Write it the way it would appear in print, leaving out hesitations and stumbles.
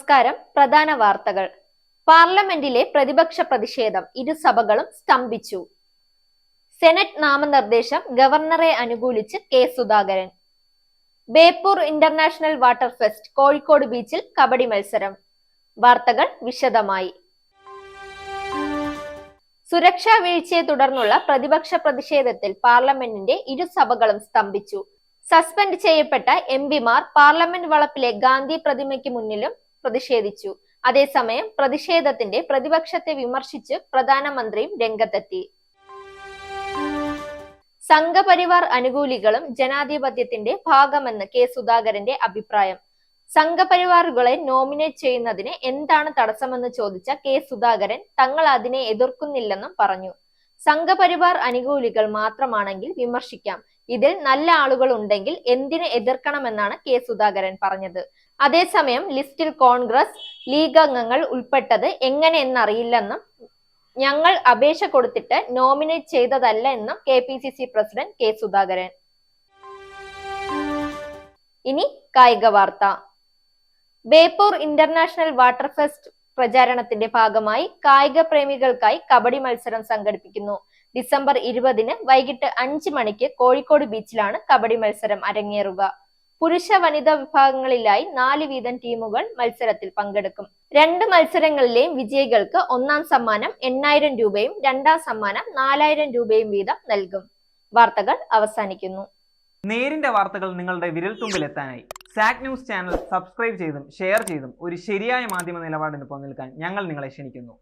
നമസ്കാരം. പ്രധാന വാർത്തകൾ. പാർലമെന്റിലെ പ്രതിപക്ഷ പ്രതിഷേധം ഇരുസഭകളും സ്തംഭിച്ചു. സെനറ്റ് നാമനിർദ്ദേശം ഗവർണറെ അനുകൂലിച്ച് K Sudhakaran. Beypore international water fest Kozhikode ബീച്ചിൽ കബഡി മത്സരം. വാർത്തകൾ വിശദമായി. സുരക്ഷാ വീഴ്ചയെ തുടർന്നുള്ള പ്രതിപക്ഷ പ്രതിഷേധത്തിൽ പാർലമെന്റിന്റെ ഇരുസഭകളും സ്തംഭിച്ചു. സസ്പെൻഡ് ചെയ്യപ്പെട്ട എംപിമാർ പാർലമെന്റ് വളപ്പിലെ ഗാന്ധി പ്രതിമയ്ക്ക് മുന്നിലും പ്രതിഷേധിച്ചു. അതേസമയം പ്രതിഷേധത്തിന്റെ പ്രതിപക്ഷത്തെ വിമർശിച്ച് പ്രധാനമന്ത്രിയും രംഗത്തെത്തി. സംഘപരിവാർ അനുകൂലികളും ജനാധിപത്യത്തിന്റെ ഭാഗമെന്ന് കെ സുധാകരന്റെ അഭിപ്രായം. സംഘപരിവാറുകളെ നോമിനേറ്റ് ചെയ്യുന്നതിന് എന്താണ് തടസ്സമെന്ന് ചോദിച്ച കെ സുധാകരൻ തങ്ങൾ അതിനെ എതിർക്കുന്നില്ലെന്നും പറഞ്ഞു. സംഘപരിവാർ അനുകൂലികൾ മാത്രമാണെങ്കിൽ വിമർശിക്കാം, ഇതിൽ നല്ല ആളുകൾ ഉണ്ടെങ്കിൽ എന്തിന് എതിർക്കണമെന്നാണ് കെ സുധാകരൻ പറഞ്ഞത്. അതേസമയം ലിസ്റ്റിൽ കോൺഗ്രസ്, ലീഗ് അംഗങ്ങൾ ഉൾപ്പെട്ടത് എങ്ങനെയെന്നറിയില്ലെന്നും ഞങ്ങൾ അപേക്ഷ കൊടുത്തിട്ട് നോമിനേറ്റ് ചെയ്തതല്ല എന്നും KPCC പ്രസിഡന്റ് കെ സുധാകരൻ. ഇനി കായിക വാർത്ത. ബേപ്പൂർ ഇന്റർനാഷണൽ വാട്ടർ ഫെസ്റ്റ് പ്രചാരണത്തിന്റെ ഭാഗമായി കായിക പ്രേമികൾക്കായി കബഡി മത്സരം സംഘടിപ്പിക്കുന്നു. ഡിസംബർ 20-ന് വൈകിട്ട് 5 മണിക്ക് കോഴിക്കോട് ബീച്ചിലാണ് കബഡി മത്സരം അരങ്ങേറുക. പുരുഷ വനിതാ വിഭാഗങ്ങളിലായി 4 വീതം ടീമുകൾ മത്സരത്തിൽ പങ്കെടുക്കും. 2 മത്സരങ്ങളിലെയും വിജയികൾക്ക് ഒന്നാം സമ്മാനം 8000 രൂപയും രണ്ടാം സമ്മാനം 4000 രൂപയും വീതം നൽകും. വാർത്തകൾ അവസാനിക്കുന്നു. നേരിന്റെ വാർത്തകൾ നിങ്ങളുടെ വിരൽത്തുമ്പിലെത്താനായി സാക് ന്യൂസ് ചാനൽ സബ്സ്ക്രൈബ് ചെയ്തും ഷെയർ ചെയ്തും ഒരു ശരിയായ മാധ്യമ നിലപാടിന് പോകാൻ ഞങ്ങൾ നിങ്ങളെ ക്ഷണിക്കുന്നു.